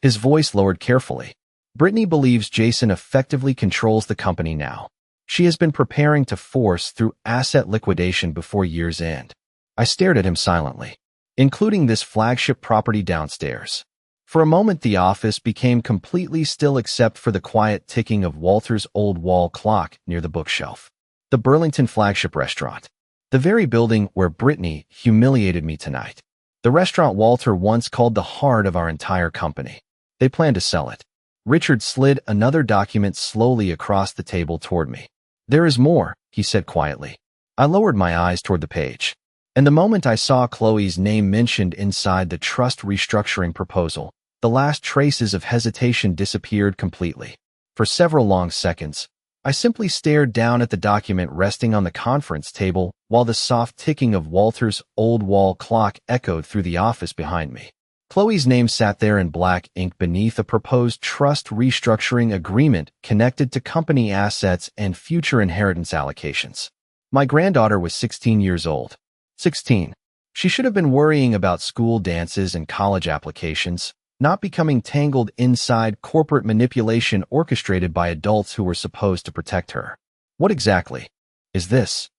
[SPEAKER 1] His voice lowered carefully. Brittany believes Jason effectively controls the company now. She has been preparing to force through asset liquidation before year's end. I stared at him silently, including this flagship property downstairs. For a moment, the office became completely still except for the quiet ticking of Walter's old wall clock near the bookshelf. The Burlington flagship restaurant. The very building where Brittany humiliated me tonight. The restaurant Walter once called the heart of our entire company. They plan to sell it. Richard slid another document slowly across the table toward me. There is more, he said quietly. I lowered my eyes toward the page. And the moment I saw Chloe's name mentioned inside the trust restructuring proposal, the last traces of hesitation disappeared completely. For several long seconds, I simply stared down at the document resting on the conference table while the soft ticking of Walter's old wall clock echoed through the office behind me. Chloe's name sat there in black ink beneath a proposed trust restructuring agreement connected to company assets and future inheritance allocations. My granddaughter was 16 years old. 16. She should have been worrying about school dances and college applications, not becoming tangled inside corporate manipulation orchestrated by adults who were supposed to protect her. What exactly is this?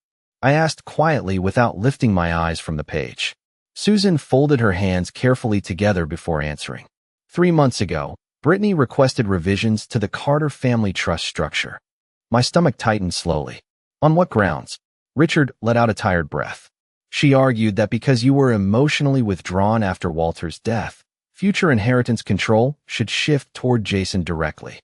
[SPEAKER 1] I asked quietly without lifting my eyes from the page. Susan folded her hands carefully together before answering. 3 months ago, Brittany requested revisions to the Carter family trust structure. My stomach tightened slowly. On what grounds? Richard let out a tired breath. She argued that because you were emotionally withdrawn after Walter's death, future inheritance control should shift toward Jason directly.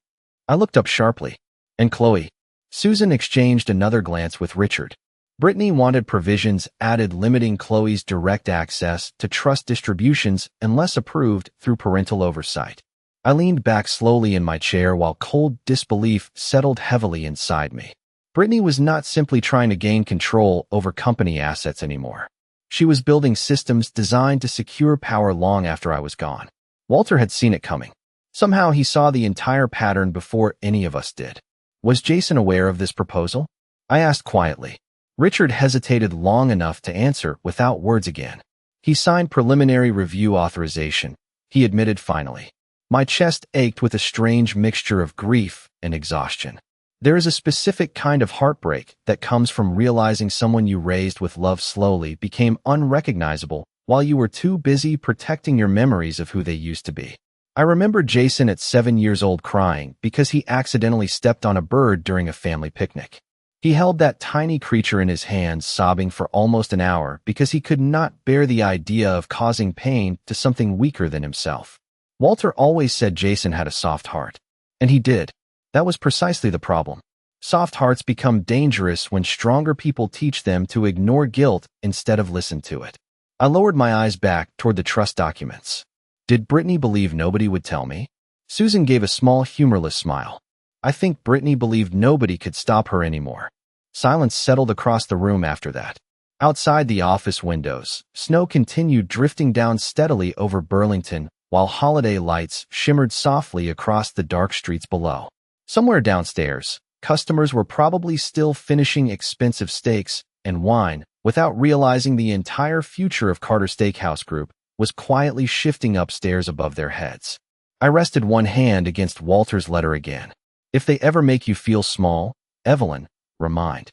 [SPEAKER 1] I looked up sharply. And Chloe? Susan exchanged another glance with Richard. Brittany wanted provisions added limiting Chloe's direct access to trust distributions unless approved through parental oversight. I leaned back slowly in my chair while cold disbelief settled heavily inside me. Brittany was not simply trying to gain control over company assets anymore. She was building systems designed to secure power long after I was gone. Walter had seen it coming. Somehow he saw the entire pattern before any of us did. Was Jason aware of this proposal? I asked quietly. Richard hesitated long enough to answer without words again. He signed preliminary review authorization, he admitted finally. My chest ached with a strange mixture of grief and exhaustion. There is a specific kind of heartbreak that comes from realizing someone you raised with love slowly became unrecognizable while you were too busy protecting your memories of who they used to be. I remember Jason at 7 years old crying because he accidentally stepped on a bird during a family picnic. He held that tiny creature in his hands, sobbing for almost an hour because he could not bear the idea of causing pain to something weaker than himself. Walter always said Jason had a soft heart. And he did. That was precisely the problem. Soft hearts become dangerous when stronger people teach them to ignore guilt instead of listen to it. I lowered my eyes back toward the trust documents. Did Brittany believe nobody would tell me? Susan gave a small, humorless smile. I think Brittany believed nobody could stop her anymore. Silence settled across the room after that. Outside the office windows, snow continued drifting down steadily over Burlington, while holiday lights shimmered softly across the dark streets below. Somewhere downstairs, customers were probably still finishing expensive steaks and wine without realizing the entire future of Carter Steakhouse Group was quietly shifting upstairs above their heads. I rested one hand against Walter's letter again. If they ever make you feel small, Evelyn, remind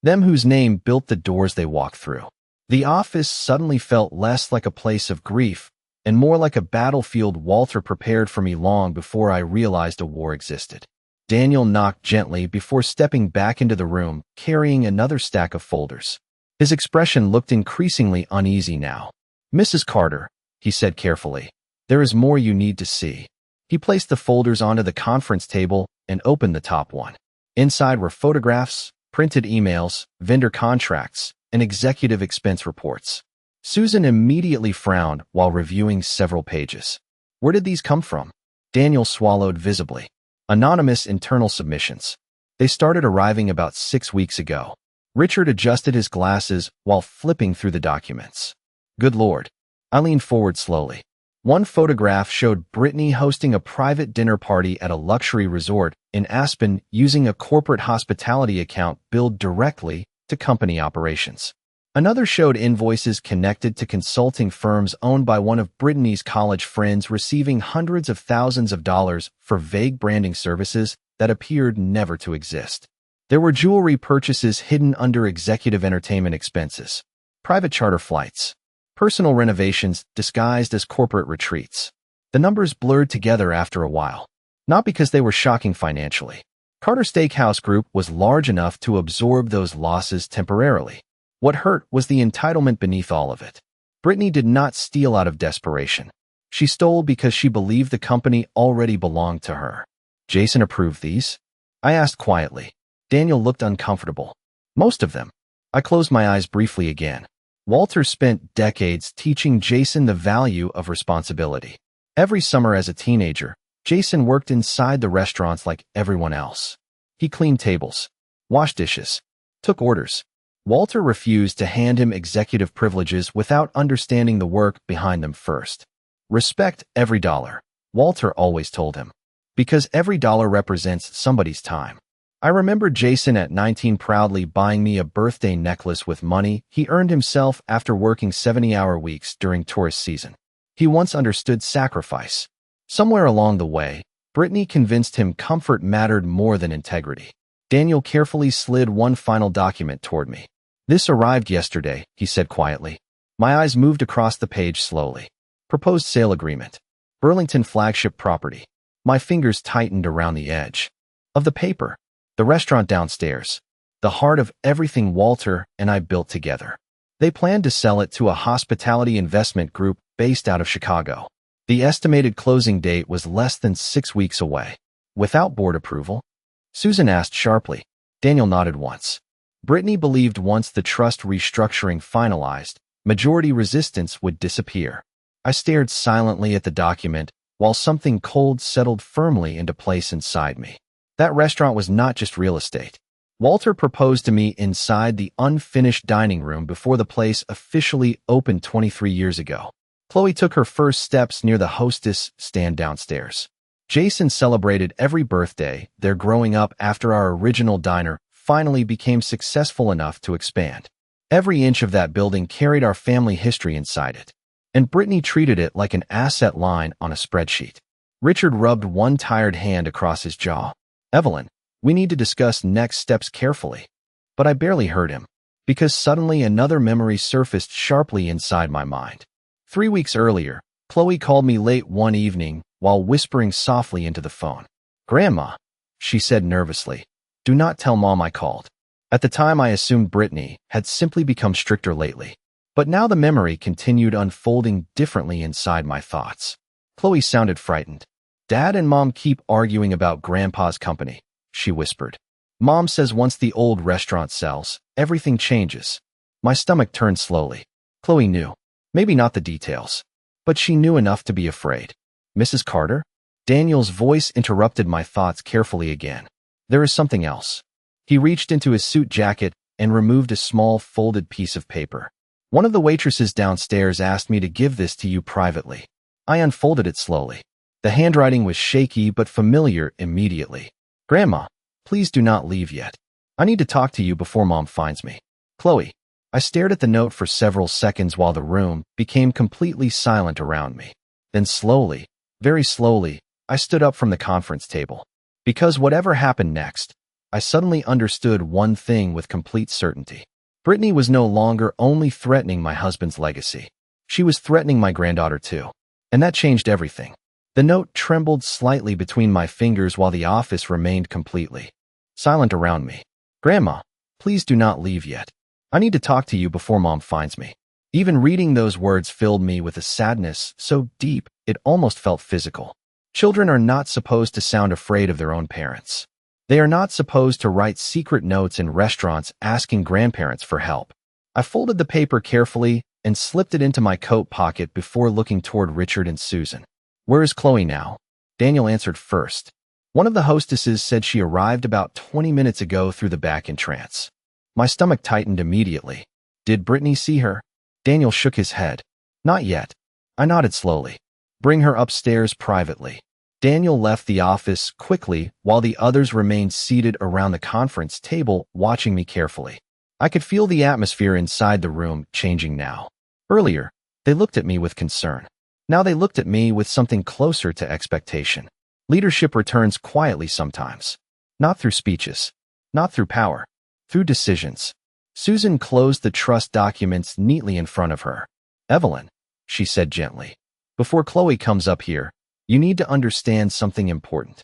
[SPEAKER 1] them whose name built the doors they walk through. The office suddenly felt less like a place of grief and more like a battlefield Walter prepared for me long before I realized a war existed. Daniel knocked gently before stepping back into the room, carrying another stack of folders. His expression looked increasingly uneasy now. Mrs. Carter, he said carefully, there is more you need to see. He placed the folders onto the conference table and opened the top one. Inside were photographs, printed emails, vendor contracts, and executive expense reports. Susan immediately frowned while reviewing several pages. Where did these come from? Daniel swallowed visibly. Anonymous internal submissions. They started arriving about 6 weeks ago. Richard adjusted his glasses while flipping through the documents. Good Lord. I leaned forward slowly. One photograph showed Brittany hosting a private dinner party at a luxury resort in Aspen using a corporate hospitality account billed directly to company operations. Another showed invoices connected to consulting firms owned by one of Brittany's college friends receiving hundreds of thousands of dollars for vague branding services that appeared never to exist. There were jewelry purchases hidden under executive entertainment expenses, private charter flights, personal renovations disguised as corporate retreats. The numbers blurred together after a while, not because they were shocking financially. Carter Steakhouse Group was large enough to absorb those losses temporarily. What hurt was the entitlement beneath all of it. Brittany did not steal out of desperation. She stole because she believed the company already belonged to her. Jason approved these? I asked quietly. Daniel looked uncomfortable. Most of them. I closed my eyes briefly again. Walter spent decades teaching Jason the value of responsibility. Every summer as a teenager, Jason worked inside the restaurants like everyone else. He cleaned tables, washed dishes, took orders. Walter refused to hand him executive privileges without understanding the work behind them first. Respect every dollar, Walter always told him, because every dollar represents somebody's time. I remember Jason at 19 proudly buying me a birthday necklace with money he earned himself after working 70-hour weeks during tourist season. He once understood sacrifice. Somewhere along the way, Brittany convinced him comfort mattered more than integrity. Daniel carefully slid one final document toward me. This arrived yesterday, he said quietly. My eyes moved across the page slowly. Proposed sale agreement. Burlington flagship property. My fingers tightened around the edge of the paper. The restaurant downstairs, the heart of everything Walter and I built together. They planned to sell it to a hospitality investment group based out of Chicago. The estimated closing date was less than 6 weeks away. Without board approval? Susan asked sharply. Daniel nodded once. Brittany believed once the trust restructuring finalized, majority resistance would disappear. I stared silently at the document while something cold settled firmly into place inside me. That restaurant was not just real estate. Walter proposed to me inside the unfinished dining room before the place officially opened 23 years ago. Chloe took her first steps near the hostess stand downstairs. Jason celebrated every birthday. Their growing up after our original diner finally became successful enough to expand. Every inch of that building carried our family history inside it, and Brittany treated it like an asset line on a spreadsheet. Richard rubbed one tired hand across his jaw. Evelyn, we need to discuss next steps carefully. But I barely heard him, because suddenly another memory surfaced sharply inside my mind. 3 weeks earlier, Chloe called me late one evening while whispering softly into the phone. "Grandma," she said nervously, "do not tell Mom I called." At the time, I assumed Brittany had simply become stricter lately. But now the memory continued unfolding differently inside my thoughts. Chloe sounded frightened. "Dad and Mom keep arguing about Grandpa's company," she whispered. "Mom says once the old restaurant sells, everything changes." My stomach turned slowly. Chloe knew. Maybe not the details, but she knew enough to be afraid. "Mrs. Carter?" Daniel's voice interrupted my thoughts carefully again. "There is something else." He reached into his suit jacket and removed a small folded piece of paper. "One of the waitresses downstairs asked me to give this to you privately." I unfolded it slowly. The handwriting was shaky but familiar immediately. "Grandma, please do not leave yet. I need to talk to you before Mom finds me. Chloe." I stared at the note for several seconds while the room became completely silent around me. Then slowly, very slowly, I stood up from the conference table. Because whatever happened next, I suddenly understood one thing with complete certainty. Brittany was no longer only threatening my husband's legacy. She was threatening my granddaughter too. And that changed everything. The note trembled slightly between my fingers while the office remained completely silent around me. "Grandma, please do not leave yet. I need to talk to you before Mom finds me." Even reading those words filled me with a sadness so deep it almost felt physical. Children are not supposed to sound afraid of their own parents. They are not supposed to write secret notes in restaurants asking grandparents for help. I folded the paper carefully and slipped it into my coat pocket before looking toward Richard and Susan. "Where is Chloe now?" Daniel answered first. "One of the hostesses said she arrived about 20 minutes ago through the back entrance." My stomach tightened immediately. "Did Brittany see her?" Daniel shook his head. "Not yet." I nodded slowly. "Bring her upstairs privately." Daniel left the office quickly while the others remained seated around the conference table watching me carefully. I could feel the atmosphere inside the room changing now. Earlier, they looked at me with concern. Now they looked at me with something closer to expectation. Leadership returns quietly sometimes. Not through speeches. Not through power. Through decisions. Susan closed the trust documents neatly in front of her. "Evelyn," she said gently, "before Chloe comes up here, you need to understand something important."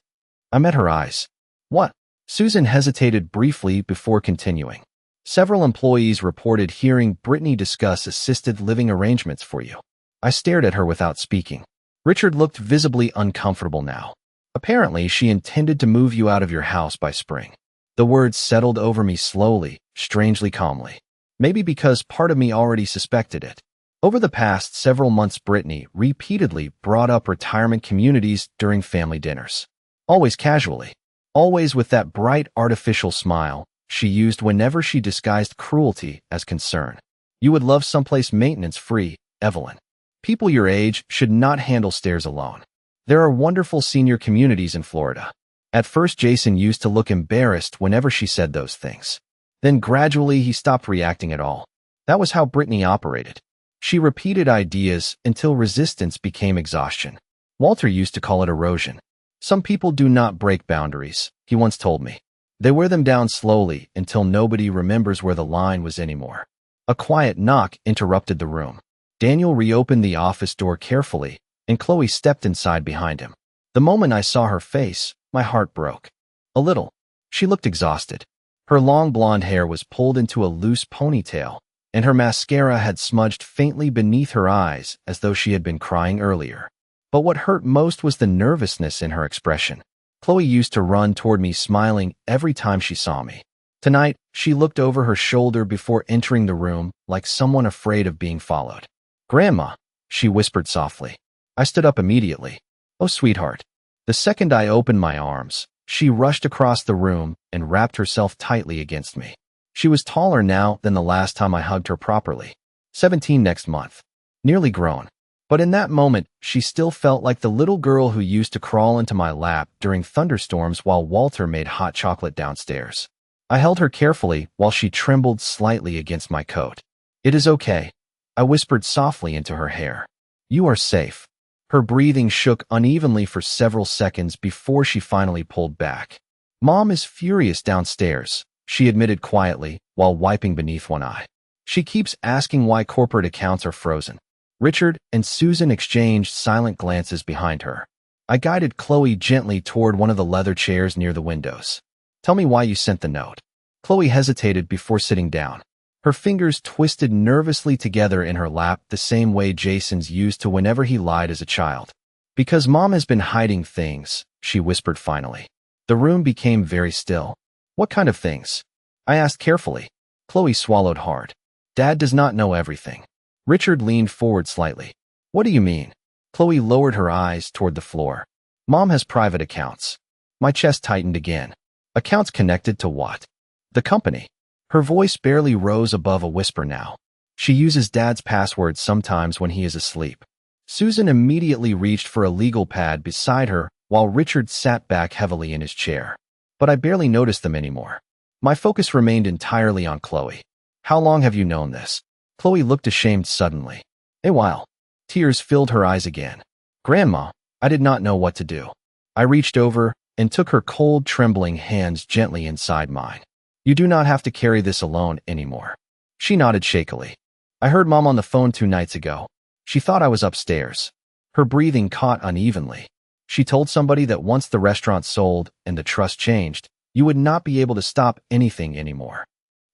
[SPEAKER 1] I met her eyes. "What?" Susan hesitated briefly before continuing. "Several employees reported hearing Brittany discuss assisted living arrangements for you." I stared at her without speaking. Richard looked visibly uncomfortable now. "Apparently, she intended to move you out of your house by spring." The words settled over me slowly, strangely calmly. Maybe because part of me already suspected it. Over the past several months, Brittany repeatedly brought up retirement communities during family dinners. Always casually. Always with that bright artificial smile she used whenever she disguised cruelty as concern. "You would love someplace maintenance-free, Evelyn. People your age should not handle stairs alone. There are wonderful senior communities in Florida." At first, Jason used to look embarrassed whenever she said those things. Then gradually he stopped reacting at all. That was how Brittany operated. She repeated ideas until resistance became exhaustion. Walter used to call it erosion. "Some people do not break boundaries," he once told me. "They wear them down slowly until nobody remembers where the line was anymore." A quiet knock interrupted the room. Daniel reopened the office door carefully, and Chloe stepped inside behind him. The moment I saw her face, my heart broke. A little. She looked exhausted. Her long blonde hair was pulled into a loose ponytail, and her mascara had smudged faintly beneath her eyes as though she had been crying earlier. But what hurt most was the nervousness in her expression. Chloe used to run toward me smiling every time she saw me. Tonight, she looked over her shoulder before entering the room like someone afraid of being followed. "Grandma," she whispered softly. I stood up immediately. "Oh, sweetheart." The second I opened my arms, she rushed across the room and wrapped herself tightly against me. She was taller now than the last time I hugged her properly. 17 next month. Nearly grown. But in that moment, she still felt like the little girl who used to crawl into my lap during thunderstorms while Walter made hot chocolate downstairs. I held her carefully while she trembled slightly against my coat. "It is okay," I whispered softly into her hair. "You are safe." Her breathing shook unevenly for several seconds before she finally pulled back. "Mom is furious downstairs," she admitted quietly while wiping beneath one eye. "She keeps asking why corporate accounts are frozen." Richard and Susan exchanged silent glances behind her. I guided Chloe gently toward one of the leather chairs near the windows. "Tell me why you sent the note." Chloe hesitated before sitting down. Her fingers twisted nervously together in her lap the same way Jason's used to whenever he lied as a child. "Because Mom has been hiding things," she whispered finally. The room became very still. "What kind of things?" I asked carefully. Chloe swallowed hard. "Dad does not know everything." Richard leaned forward slightly. "What do you mean?" Chloe lowered her eyes toward the floor. "Mom has private accounts." My chest tightened again. "Accounts connected to what?" "The company." Her voice barely rose above a whisper now. "She uses Dad's passwords sometimes when he is asleep." Susan immediately reached for a legal pad beside her while Richard sat back heavily in his chair. But I barely noticed them anymore. My focus remained entirely on Chloe. "How long have you known this?" Chloe looked ashamed suddenly. "A while." Tears filled her eyes again. "Grandma," I did not know what to do. I reached over and took her cold, trembling hands gently inside mine. "You do not have to carry this alone anymore." She nodded shakily. "I heard Mom on the phone 2 nights ago. She thought I was upstairs." Her breathing caught unevenly. "She told somebody that once the restaurant sold and the trust changed, you would not be able to stop anything anymore."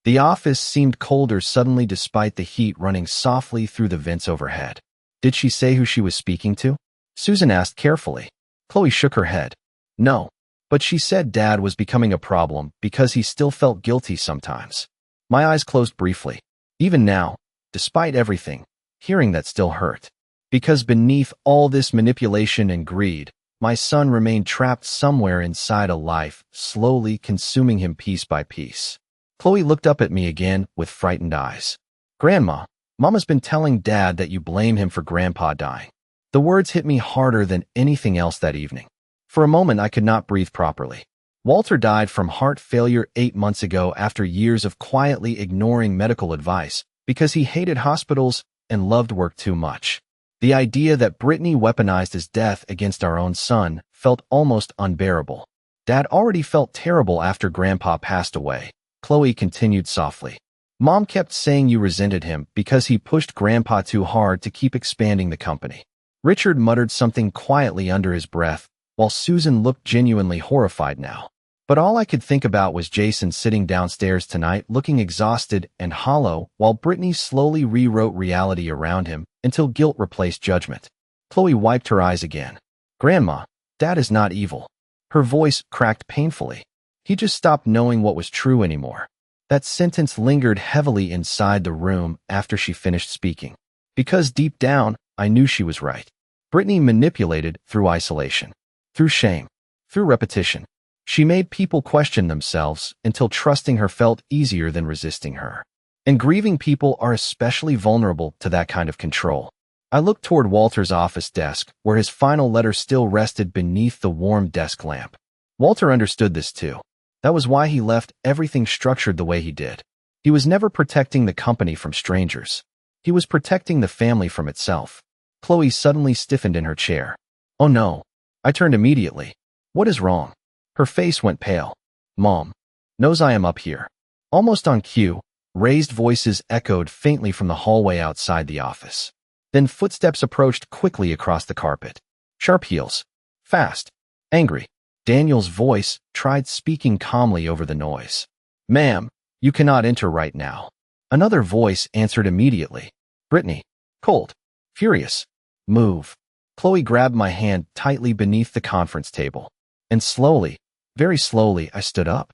[SPEAKER 1] The office seemed colder suddenly despite the heat running softly through the vents overhead. "Did she say who she was speaking to?" Susan asked carefully. Chloe shook her head. "No, but she said Dad was becoming a problem because he still felt guilty sometimes." My eyes closed briefly. Even now, despite everything, hearing that still hurt. Because beneath all this manipulation and greed, my son remained trapped somewhere inside a life, slowly consuming him piece by piece. Chloe looked up at me again with frightened eyes. "Grandma, Mama's been telling Dad that you blame him for Grandpa dying." The words hit me harder than anything else that evening. For a moment, I could not breathe properly. Walter died from heart failure 8 months ago after years of quietly ignoring medical advice because he hated hospitals and loved work too much. The idea that Brittany weaponized his death against our own son felt almost unbearable. Dad already felt terrible after Grandpa passed away. Chloe continued softly. "Mom kept saying you resented him because he pushed Grandpa too hard to keep expanding the company." Richard muttered something quietly under his breath, while Susan looked genuinely horrified now. But all I could think about was Jason sitting downstairs tonight looking exhausted and hollow while Brittany slowly rewrote reality around him until guilt replaced judgment. Chloe wiped her eyes again. "Grandma, Dad is not evil." Her voice cracked painfully. "He just stopped knowing what was true anymore." That sentence lingered heavily inside the room after she finished speaking. Because deep down, I knew she was right. Brittany manipulated through isolation, through shame, through repetition. She made people question themselves until trusting her felt easier than resisting her. And grieving people are especially vulnerable to that kind of control. I looked toward Walter's office desk, where his final letter still rested beneath the warm desk lamp. Walter understood this too. That was why he left everything structured the way he did. He was never protecting the company from strangers. He was protecting the family from itself. Chloe suddenly stiffened in her chair. "Oh no." I turned immediately. "What is wrong?" Her face went pale. "Mom knows I am up here." Almost on cue, raised voices echoed faintly from the hallway outside the office. Then footsteps approached quickly across the carpet. Sharp heels. Fast. Angry. Daniel's voice tried speaking calmly over the noise. "Ma'am, you cannot enter right now." Another voice answered immediately. "Brittany." Cold. Furious. "Move." Chloe grabbed my hand tightly beneath the conference table. And slowly, very slowly, I stood up.